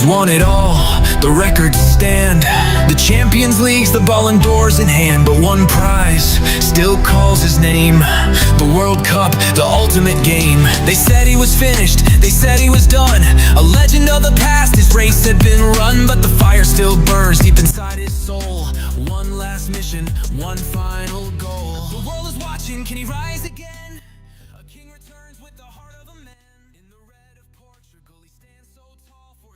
He's won it all, the records stand. The Champions Leagues, the Ballon d'Ors in hand. But one prize still calls his name, the World Cup, the ultimate game. They said he was finished, they said he was done, a legend of the past, his race had been run. But the fire still burns deep inside his soul. One last mission, one final goal. The world is watching, can he rise again? A king returns with the heart of a man. In the red of Portugal, he stands so tall for...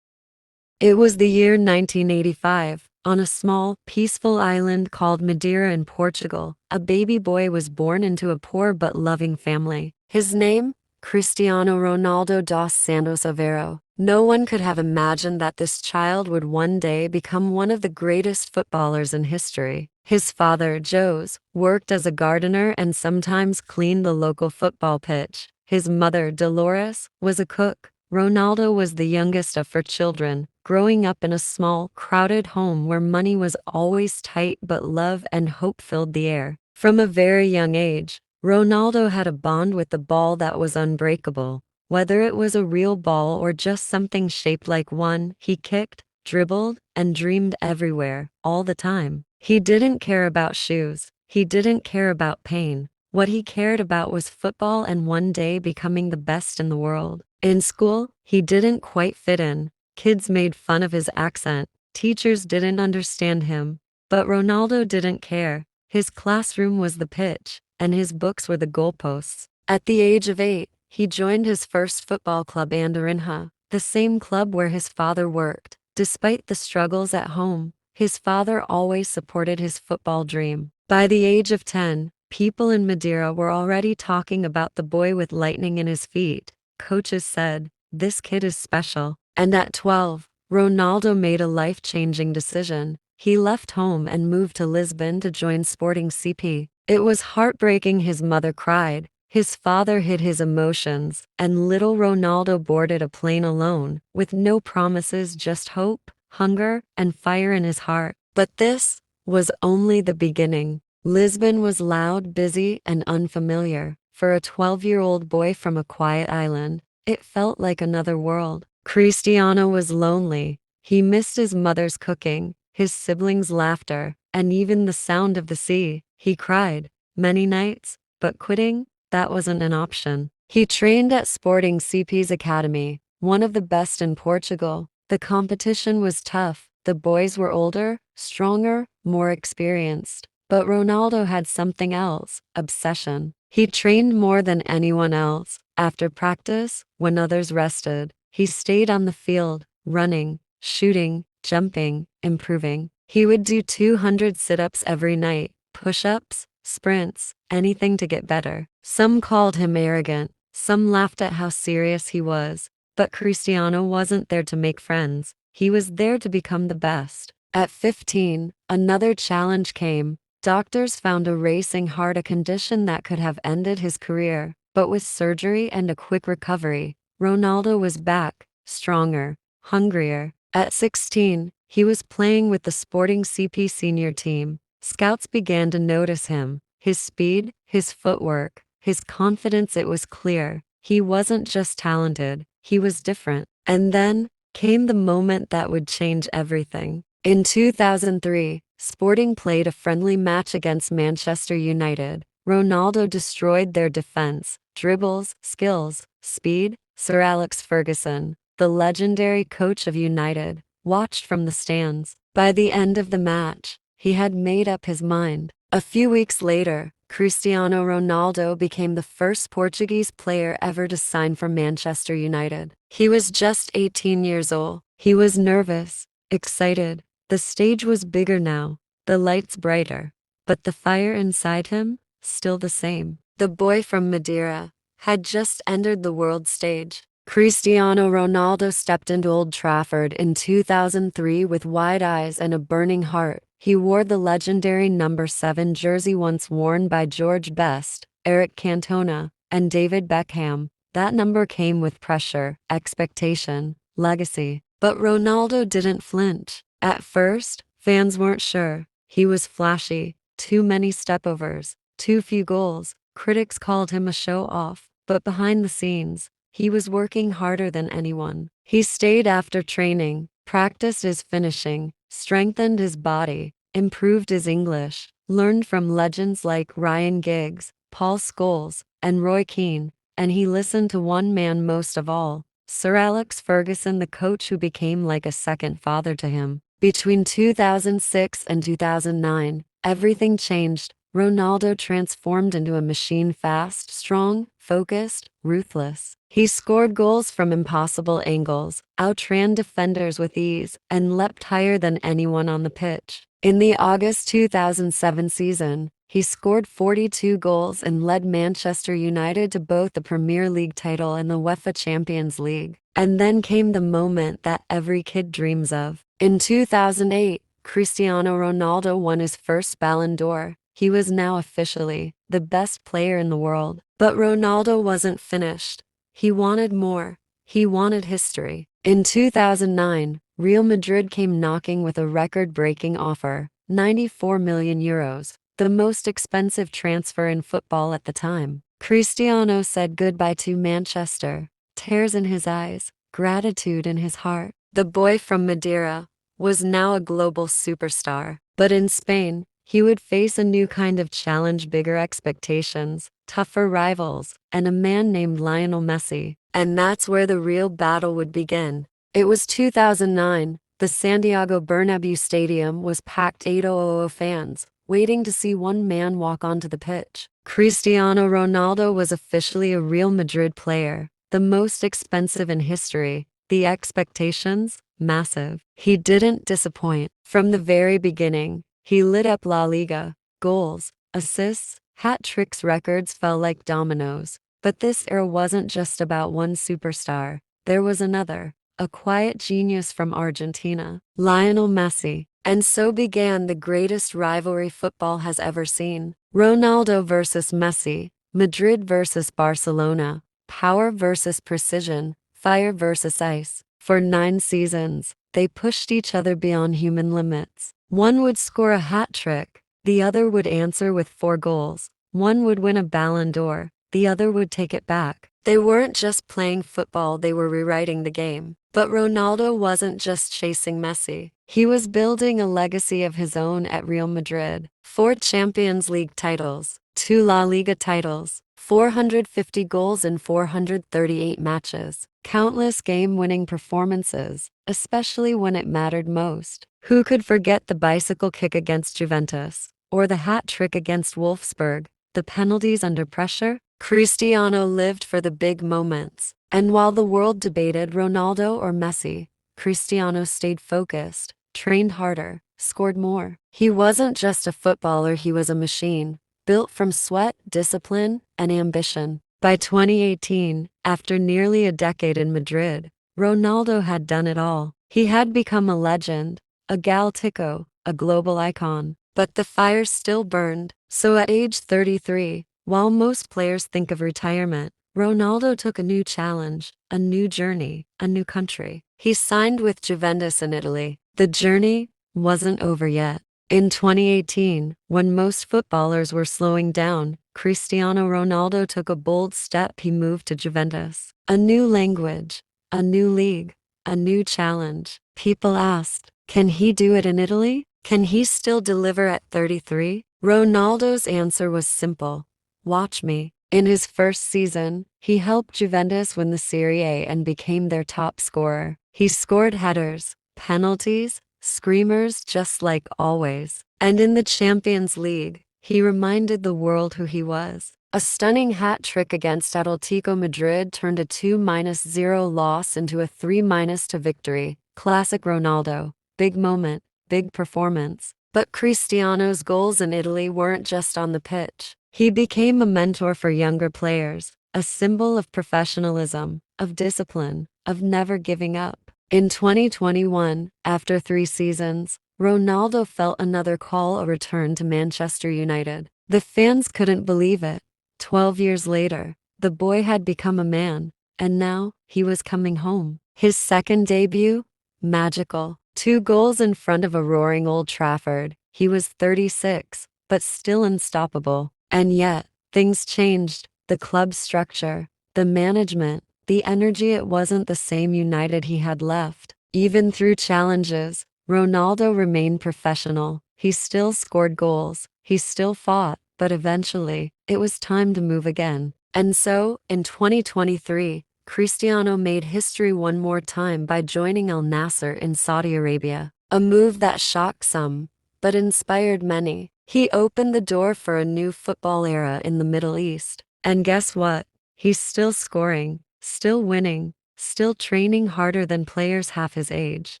It was the year 1985. On a small, peaceful island called Madeira in Portugal, a baby boy was born into a poor but loving family. His name? Cristiano Ronaldo dos Santos Aveiro. No one could have imagined that this child would one day become one of the greatest footballers in history. His father, Jose, worked as a gardener and sometimes cleaned the local football pitch. His mother, Dolores, was a cook. Ronaldo was the youngest of 4 children, growing up in a small, crowded home where money was always tight but love and hope filled the air. From a very young age, Ronaldo had a bond with the ball that was unbreakable. Whether it was a real ball or just something shaped like one, he kicked, dribbled, and dreamed everywhere, all the time. He didn't care about shoes. He didn't care about pain. What he cared about was football and one day becoming the best in the world. In school, he didn't quite fit in. Kids made fun of his accent. Teachers didn't understand him. But Ronaldo didn't care. His classroom was the pitch, and his books were the goalposts. At the age of 8, he joined his first football club, Andorinha, the same club where his father worked. Despite the struggles at home, his father always supported his football dream. By the age of 10, people in Madeira were already talking about the boy with lightning in his feet. Coaches said, "This kid is special." And at 12, Ronaldo made a life-changing decision. He left home and moved to Lisbon to join Sporting CP. It was heartbreaking. His mother cried. His father hid his emotions, and little Ronaldo boarded a plane alone, with no promises, just hope, hunger, and fire in his heart. But this was only the beginning. Lisbon was loud, busy, and unfamiliar. For a 12-year-old boy from a quiet island, it felt like another world. Cristiano was lonely. He missed his mother's cooking, his siblings' laughter, and even the sound of the sea. He cried many nights, but quitting, that wasn't an option. He trained at Sporting CP's academy, one of the best in Portugal. The competition was tough. The boys were older, stronger, more experienced. But Ronaldo had something else, obsession. He trained more than anyone else. After practice, when others rested, he stayed on the field, running, shooting, jumping, improving. He would do 200 sit-ups every night, push-ups, sprints, anything to get better. Some called him arrogant. Some laughed at how serious he was. But Cristiano wasn't there to make friends. He was there to become the best. At 15, another challenge came. Doctors found a racing heart, a condition that could have ended his career. But with surgery and a quick recovery, Ronaldo was back, stronger, hungrier. At 16, he was playing with the Sporting CP senior team. Scouts began to notice him. His speed, his footwork, his confidence, it was clear. He wasn't just talented, he was different. And then came the moment that would change everything. In 2003, Sporting played a friendly match against Manchester United. Ronaldo destroyed their defense. Dribbles, skills, speed. Sir Alex Ferguson, the legendary coach of United, watched from the stands. By the end of the match, he had made up his mind. A few weeks later, Cristiano Ronaldo became the first Portuguese player ever to sign for Manchester United. He was just 18 years old. He was nervous, excited. The stage was bigger now, the lights brighter, but the fire inside him, still the same. The boy from Madeira had just entered the world stage. Cristiano Ronaldo stepped into Old Trafford in 2003 with wide eyes and a burning heart. He wore the legendary number 7 jersey once worn by George Best, Eric Cantona, and David Beckham. That number came with pressure, expectation, legacy. But Ronaldo didn't flinch. At first, fans weren't sure. He was flashy, too many stepovers, too few goals. Critics called him a show-off. But behind the scenes, He was working harder than anyone. He stayed after training, practiced his finishing, strengthened his body, improved his English, learned from legends like Ryan Giggs, Paul Scholes, and Roy Keane, and he listened to one man most of all, Sir Alex Ferguson, the coach who became like a second father to him. Between 2006 and 2009, everything changed. Ronaldo transformed into a machine, fast, strong, focused, ruthless. He scored goals from impossible angles, outran defenders with ease, and leapt higher than anyone on the pitch. In the August 2007 season, he scored 42 goals and led Manchester United to both the Premier League title and the UEFA Champions League. And then came the moment that every kid dreams of. In 2008, Cristiano Ronaldo won his first Ballon d'Or. He was now officially the best player in the world. But Ronaldo wasn't finished. He wanted more. He wanted history. In 2009, Real Madrid came knocking with a record-breaking offer, 94 million euros, the most expensive transfer in football at the time. Cristiano said goodbye to Manchester, tears in his eyes, gratitude in his heart. The boy from Madeira was now a global superstar. But in Spain, he would face a new kind of challenge, bigger expectations, tougher rivals, and a man named Lionel Messi. And that's where the real battle would begin. It was 2009. The Santiago Bernabéu Stadium was packed, 8,000 fans, waiting to see one man walk onto the pitch. Cristiano Ronaldo was officially a Real Madrid player, the most expensive in history. The expectations? Massive. He didn't disappoint. From the very beginning, he lit up La Liga. Goals, assists, hat tricks, records fell like dominoes. But this era wasn't just about one superstar. There was another, a quiet genius from Argentina, Lionel Messi. And so began the greatest rivalry football has ever seen. Ronaldo versus Messi, Madrid versus Barcelona, power versus precision, fire versus ice. For 9 seasons, they pushed each other beyond human limits. One would score a hat trick, the other would answer with 4 goals. One would win a Ballon d'Or, the other would take it back. They weren't just playing football, they were rewriting the game. But Ronaldo wasn't just chasing Messi. He was building a legacy of his own at Real Madrid. 4 Champions League titles, 2 La Liga titles, 450 goals in 438 matches, countless game-winning performances, especially when it mattered most. Who could forget the bicycle kick against Juventus, or the hat trick against Wolfsburg, the penalties under pressure? Cristiano lived for the big moments. And while the world debated Ronaldo or Messi, Cristiano stayed focused, trained harder, scored more. He wasn't just a footballer, he was a machine, built from sweat, discipline, and ambition. By 2018, after nearly a decade in Madrid, Ronaldo had done it all. He had become a legend, a Galactico, a global icon. But the fire still burned. So at age 33, while most players think of retirement, Ronaldo took a new challenge, a new journey, a new country. He signed with Juventus in Italy. The journey wasn't over yet. In 2018, when most footballers were slowing down, Cristiano Ronaldo took a bold step. He moved to Juventus. A new language, a new league, a new challenge. People asked, can he do it in Italy? Can he still deliver at 33? Ronaldo's answer was simple. Watch me. In his first season, he helped Juventus win the Serie A and became their top scorer. He scored headers, penalties, screamers, just like always. And in the Champions League, he reminded the world who he was. A stunning hat trick against Atletico Madrid turned a 2-0 loss into a 3-2 victory. Classic Ronaldo. Big moment, big performance. But Cristiano's goals in Italy weren't just on the pitch. He became a mentor for younger players, a symbol of professionalism, of discipline, of never giving up. In 2021, after 3 seasons, Ronaldo felt another call, a return to Manchester United. The fans couldn't believe it. 12 years later, the boy had become a man, and now he was coming home. His second debut? Magical. 2 goals in front of a roaring Old Trafford. He was 36, but still unstoppable. And yet, things changed. The club structure, the management, The energy, it wasn't the same united he had left. Even through challenges, Ronaldo remained professional. He still scored goals. He still fought, but eventually, it was time to move again. And so, in 2023, Cristiano made history one more time by joining Al Nassr in Saudi Arabia. A move that shocked some, but inspired many. He opened the door for a new football era in the Middle East. And guess what? He's still scoring, still winning, still training harder than players half his age.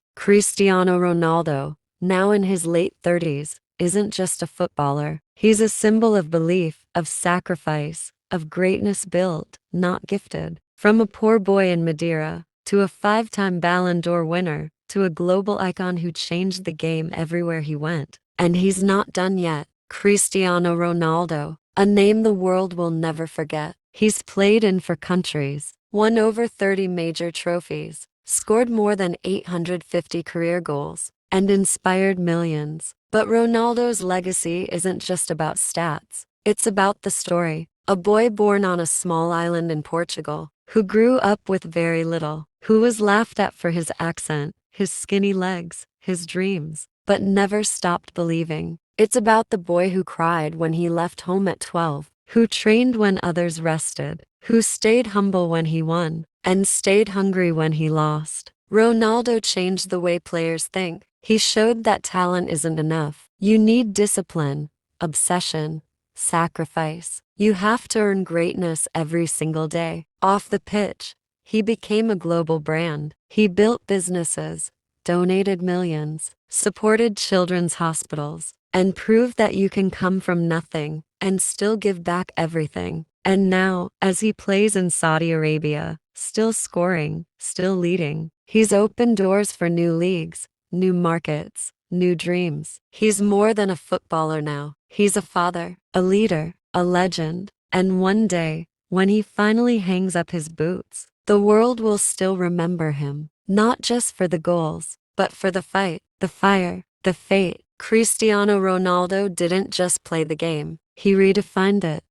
Cristiano Ronaldo, now in his late 30s, isn't just a footballer. He's a symbol of belief, of sacrifice, of greatness built, not gifted. From a poor boy in Madeira, to a 5-time Ballon d'Or winner, to a global icon who changed the game everywhere he went. And he's not done yet. Cristiano Ronaldo, a name the world will never forget. He's played in for countries, won over 30 major trophies, scored more than 850 career goals, and inspired millions. But Ronaldo's legacy isn't just about stats. It's about the story. A boy born on a small island in Portugal, who grew up with very little, who was laughed at for his accent, his skinny legs, his dreams, but never stopped believing. It's about the boy who cried when he left home at 12, who trained when others rested, who stayed humble when he won, and stayed hungry when he lost. Ronaldo changed the way players think. He showed that talent isn't enough. You need discipline, obsession, sacrifice. You have to earn greatness every single day. Off the pitch, he became a global brand. He built businesses, donated millions, supported children's hospitals, and proved that you can come from nothing and still give back everything. And now, as he plays in Saudi Arabia, still scoring, still leading, he's opened doors for new leagues, new markets, new dreams. He's more than a footballer now. He's a father, a leader, a legend. And one day, when he finally hangs up his boots, the world will still remember him, not just for the goals, but for the fight, the fire, the fate. Cristiano Ronaldo didn't just play the game. He redefined it.